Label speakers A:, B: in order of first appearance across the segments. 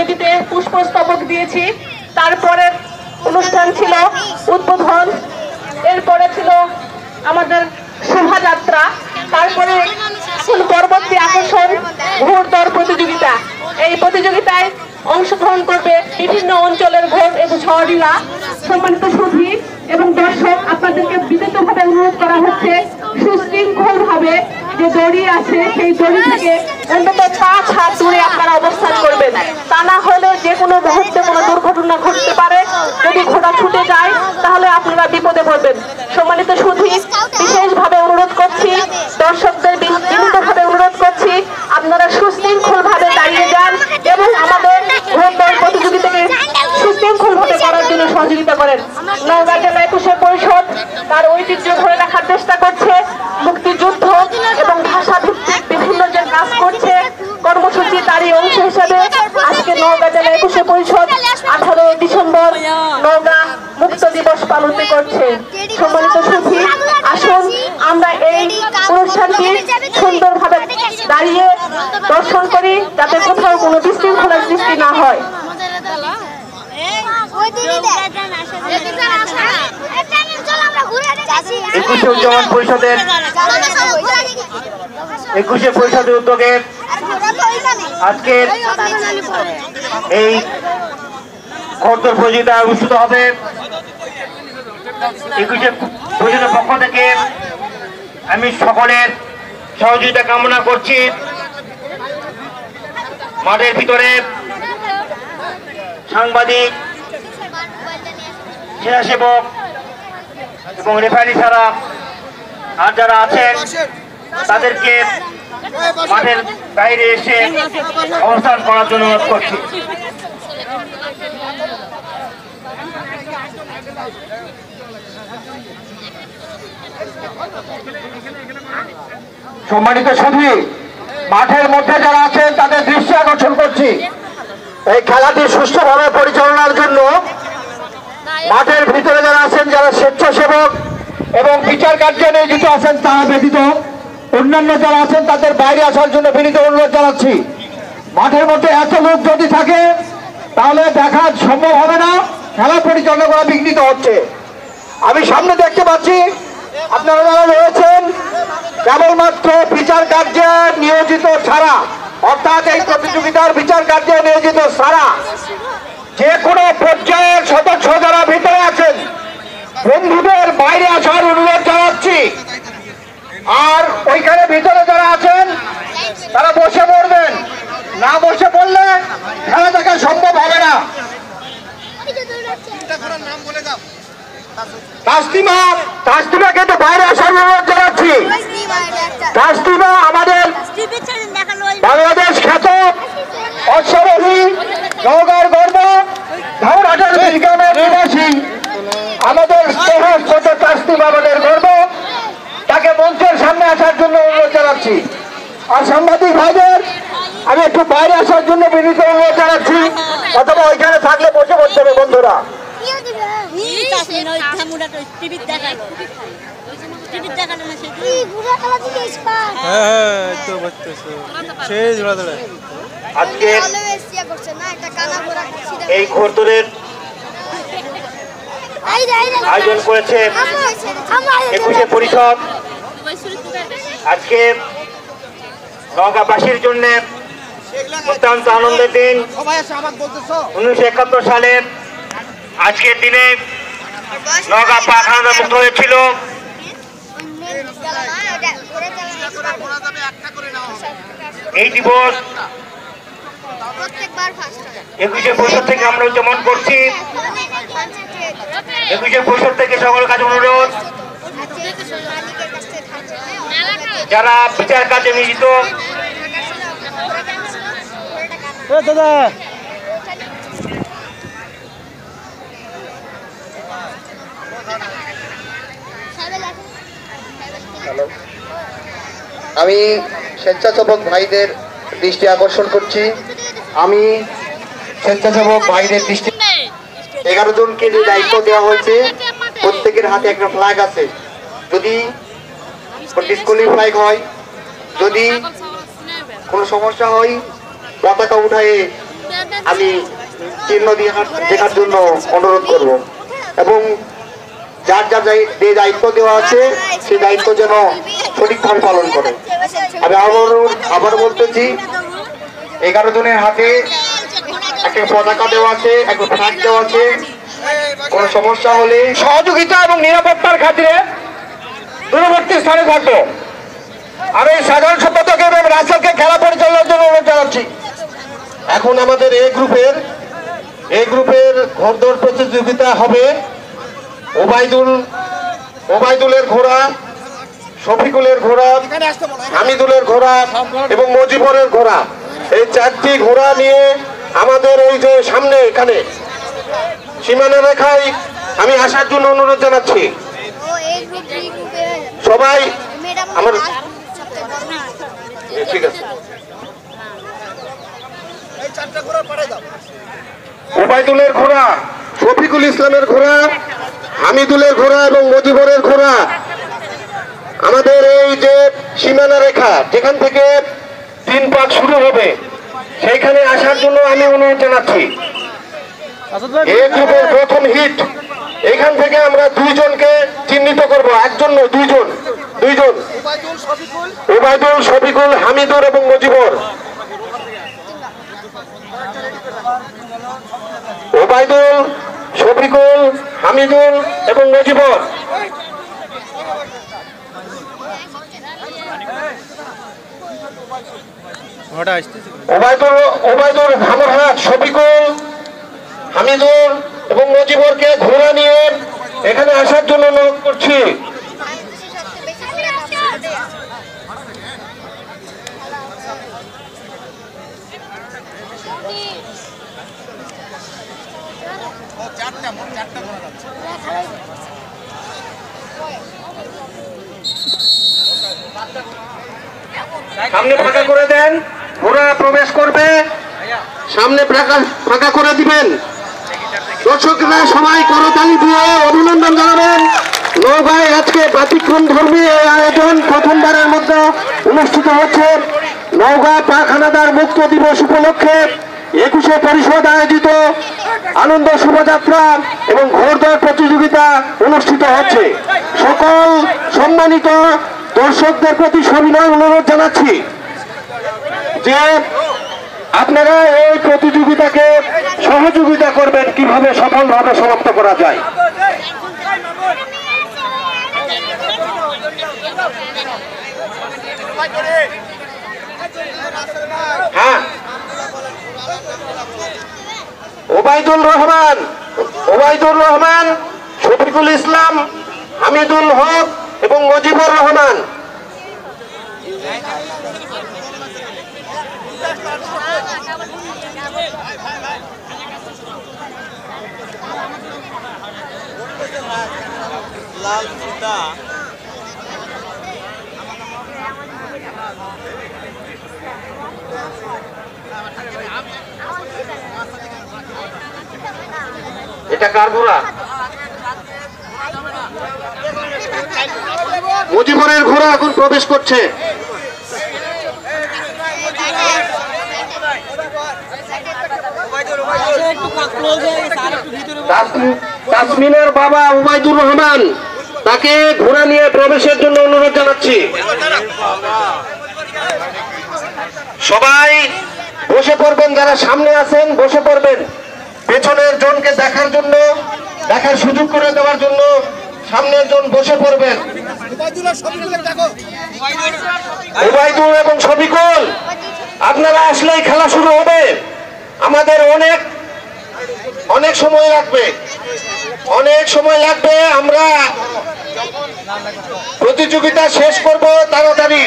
A: মূর্তিতে পুষ্পস্তবক দিয়েছি। তারপরে অনুষ্ঠান ছিল উদ্বোধন, এরপরে ছিল আমাদের শোভাযাত্রা, তারপরে পরবর্তী আকর্ষণ ঘোড়দৌড় প্রতিযোগিতা। এই প্রতিযোগিতায় অংশগ্রহণ করবে বিভিন্ন অঞ্চলের ঘোড় এবং সওয়ারিরা। সম্মানিত সুধী এবং দর্শক, আপনাদেরকে বিনীতভাবে অনুরোধ করা হচ্ছে সুশৃঙ্খলভাবে যে দড়ি আছে সেই দড়ি থেকে অন্তত 5 হাত দূরে আপনারা অবস্থান করবেন। তা না হলে যে কোনো মুহূর্তে কোনো দুর্ঘটনা ঘটতে পারে। যদি ঘোড়া ছুটে যায় তাহলে আপনারা বিপদে পড়বেন। সম্মানিত সুধী, বিশেষভাবে অনুরোধ করছি, দর্শকদের বিনীতভাবে অনুরোধ করছি, আপনারা সুশৃঙ্খলভাবে দাঁড়িয়ে যান এবং আমাদের ঘোড়দৌড় প্রতিযোগিতাকে সুশৃঙ্খলভাবে করার জন্য সহযোগিতা করেন। নওগাঁ জেলা একুশে পরিষদ তার ঐতিহ্য ধরে রাখার চেষ্টা করছে, মুক্তিযুদ্ধ এবং ভাষা ভিত্তিক বিভিন্ন যে কাজ করছে কর্মসূচি তারই অংশ হিসাবে আজকে নওগাঁ জেলা একুশে পরিষদ 18 ডিসেম্বর নওগাঁ মুক্ত দিবস পালন করছে। সম্মানিত সুধী, আসুন আমরা এই অনুষ্ঠানটি সুন্দরভাবে দাঁড়িয়ে দর্শন করি, যাতে কোথাও কোনো বিশৃঙ্খলার সৃষ্টি না হয়।
B: একুশে পরিষদের উদ্যোগে আজকের এই ঘোড়দৌড় প্রতিযোগিতা অনুষ্ঠিত হবে। একুশে পরিষদের পক্ষ থেকে আমি সকলের সহযোগিতা কামনা করছি। মাঠের ভিতরে সাংবাদিক, স্বেচ্ছাসেবক এবং রেফারি ছাড়া আর যারা আছেন তাদেরকে মাঠের বাইরে এসে অবস্থান করার জন্য অনুরোধ করছি। সম্মানিত সুধী, মাঠের মধ্যে যারা আছেন তাদের দৃষ্টি আকর্ষণ করছি, এই খেলাটি সুষ্ঠুভাবে পরিচালনার জন্য মাঠের ভিতরে যারা আছেন, যারা স্বেচ্ছাসেবক এবং বিচার কার্যে নিয়োজিত আছেন তারা ব্যতীত অন্যান্য যারা আছেন তাদের বাইরে আসার জন্য বিনীত অনুরোধ জানাচ্ছি। মাঠের মধ্যে এত লোক যদি থাকে তাহলে দেখা সম্ভব হবে না, খেলা পরিচালনা করা বিঘ্নিত হচ্ছে। আমি সামনে দেখতে পাচ্ছি আপনারা যারা রয়েছেন কেবলমাত্র বিচার কার্যে নিয়োজিত ছাড়া, অর্থাৎ এই প্রতিযোগিতার বিচার কার্যে নিয়োজিত ছাড়া যে কোনো পর্যায়ের সদস্য যারা ভিতরে আছেন বন্ধুদের বাইরে আসার অনুরোধ জানাচ্ছি। আর ওইখানে ভিতরে যারা আছেন তারা বসে পড়বেন, না বসে পড়লে খেলা দেখা সম্ভব হবে না। তাসলিমা কিন্তু বাইরে আসার অনুরোধ জানাচ্ছি। তাসলিমা আমাদের বাংলাদেশ খ্যাত অশ্বারোহী, নওগাঁর গর্ব, ধামরাটের বিজ্ঞানের নিবাসী আমাদের ছোট তাসলিমা আমাদের গর্ব, তাকে মঞ্চের সামনে আসার জন্য অনুরোধ জানাচ্ছি। আর সাংবাদিক ভাইদের আমি একটু বাইরে আসার জন্য বিনীত অনুরোধ জানাচ্ছি, অথবা ওইখানে থাকলে বসে পড়তে হবে বন্ধুরা। আজকে এই ঘোড়দৌড়ের আয়োজন করেছে একুশে পরিষদ। আজকে নওগাঁবাসীর জন্য অত্যন্ত আনন্দের দিন। 1971 সালে আজকের দিনে নওগাঁ পাখানা মুক্ত হয়েছিল। এই দিবস একুশে পরিষদ থেকে আমরা উদযাপন করছি। একুশে পরিষদ থেকে সকল কাজ অনুরোধ, যারা বিচার কাজে নিয়োজিত দাদা আমি স্বেচ্ছাসেবক ভাইদের দৃষ্টি আকর্ষণ করছি। আমি স্বেচ্ছাসেবক ভাইদের দৃষ্টি 11 জনকে যে দায়িত্ব দেওয়া হয়েছে, প্রত্যেকের হাতে একটা ফ্ল্যাগ আছে। যদি ডিসকোয়ালিফাই হয়, যদি কোনো সমস্যা হয়, পতাকা উঠায়ে আমি চিহ্ন দেখার জন্য অনুরোধ করব এবং যার যার যে দায়িত্ব দেওয়া আছে সেই দায়িত্ব যেন সঠিকভাবে পালন করে। আমি আবার বলতেছি 11 জনের হাতে একটা পতাকা দেওয়া আছে, একটা ফ্ল্যাগ দেওয়া আছে। কোন সমস্যা হলে সহযোগিতা এবং নিরাপত্তার খাতিরে দূরবর্তী স্থানে থাকবো। আমি সাধারণ সম্পাদক এবং রাসেলকে খেলা পরিচালনার জন্য অনুরোধ জানাচ্ছি। এখন আমাদের এই গ্রুপের ঘোড়দৌড় প্রতিযোগিতা হবে। ওবায়দুলের ঘোড়া, শফিকুলের ঘোড়া, হামিদুলের ঘোড়া এবং মজিবরের ঘোড়া, এই 4টি ঘোড়া নিয়ে আমাদের এই যে সামনে এখানে সীমানা রেখায় আমি আসার জন্য অনুরোধ জানাচ্ছি। সবাই আমার ঠিক আছে। ওবায়দুলের ঘোড়া, শফিকুল ইসলামের ঘোড়া, হামিদুলের ঘোড়া এবং মজিবরের ঘোড়া আমাদের এই যে সীমানা রেখা যেখান থেকে 3 পাক শুরু হবে সেইখানে আসার জন্য আমি অনুরোধ জানাচ্ছি। এই গ্রুপের প্রথম হিট এখান থেকে আমরা 2 জনকে চিহ্নিত করব। একজন নয়, 2 জন। ওবায়দুল, শফিকুল, হামিদুর এবং মজিবর। ওবায়দুল, শফিকুল, হামিদুল এবং মজিবর। ওবায়দুল, ধামরহাট, শফিকুল, হামিদুল এবং মজিবরকে ঘোড়া নিয়ে এখানে আসার জন্য অনুরোধ করছি। সামনে ফাঁকা করে দেন, ঘোড়া প্রবেশ করবে। সামনে ফাঁকা করে দিবেন। দর্শকরা সবাই করতালি দিয়ে অভিনন্দন জানাবেন। নওগাঁয় আজকে ব্যতিক্রম ধর্মী এই আয়োজন প্রথমবারের মধ্যে অনুষ্ঠিত হচ্ছে। নওগাঁ পাক হানাদার মুক্ত দিবস উপলক্ষে 21শে পরিষদ আয়োজিত আনন্দ শোভাযাত্রা এবং ঘোড়দৌড় প্রতিযোগিতা অনুষ্ঠিত হচ্ছে। সকল সম্মানিত দর্শকদের প্রতি সবিনয় অনুরোধ জানাচ্ছি যে আপনারা এই প্রতিযোগিতাকে সহযোগিতা করবেন কিভাবে সফলভাবে সমাপ্ত করা যায়। হ্যাঁ, ওবায়দুল রহমান, শফিকুল ইসলাম, হামিদুল হক এবং মজিবুর রহমান। এটা কার ঘোড়া? মজিবরের ঘোড়া এখন প্রবেশ করছে। তাসমিনের বাবা ওবায়দুর রহমান, তাকে ঘোড়া নিয়ে প্রবেশের জন্য অনুরোধ জানাচ্ছি। সবাই বসে পড়বেন, যারা সামনে আছেন বসে পড়বেন। পেছনের জনকে দেখার সুযোগ করে দেওয়ার জন্য সামনের জন বসে পড়বেন। ওবায়দুল এবং শফিকুল, আপনারা আসলেই খেলা শুরু হবে। আমাদের অনেক সময় লাগবে। আমরা প্রতিযোগিতা শেষ করব তাড়াতাড়ি।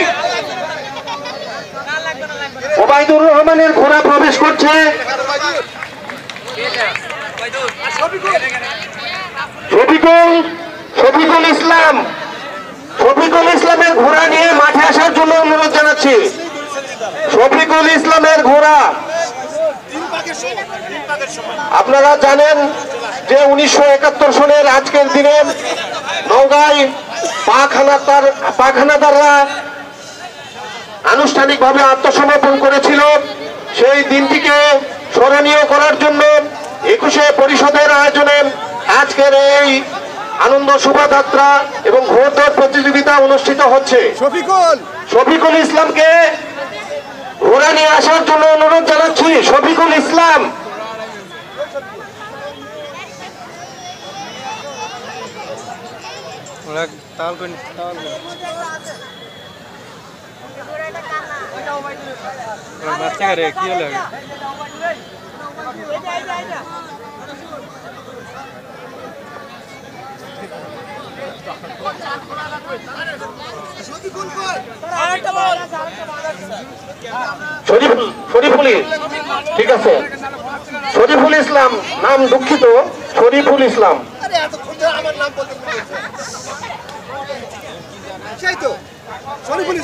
B: ওবায়দুর রহমানের ঘোড়া প্রবেশ করছে। শফিকুল ইসলামের ঘোড়া নিয়ে মাঠে আসার জন্য অনুরোধ জানাচ্ছি। শফিকুল ইসলামের ঘোড়া। আপনারা জানেন যে 1971 সনের আজকের দিনে নওগাঁয় পাক হানাদাররা আনুষ্ঠানিকভাবে আত্মসমর্পণ করেছিল। সেই দিনটিকে স্মরণীয় করার জন্য 21শে পরিষদের আয়োজনে আজকের এই আনন্দ শোভাযাত্রা এবং ঘোড়দৌড় প্রতিযোগিতা অনুষ্ঠিত হচ্ছে। শফিকুল ইসলামকে ঘোড়া নিয়ে আসার জন্য অনুরোধ জানাচ্ছি। শফিকুল ইসলাম,
C: বাচ্চা রে কি হলো?
B: শরীফুল, ঠিক আছে, শরীফুল ইসলাম নাম, দুঃখিত, শরীফুল ইসলাম।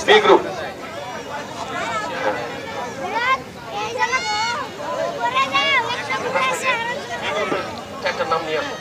B: B group. একটা নাম নিয়ে আসো।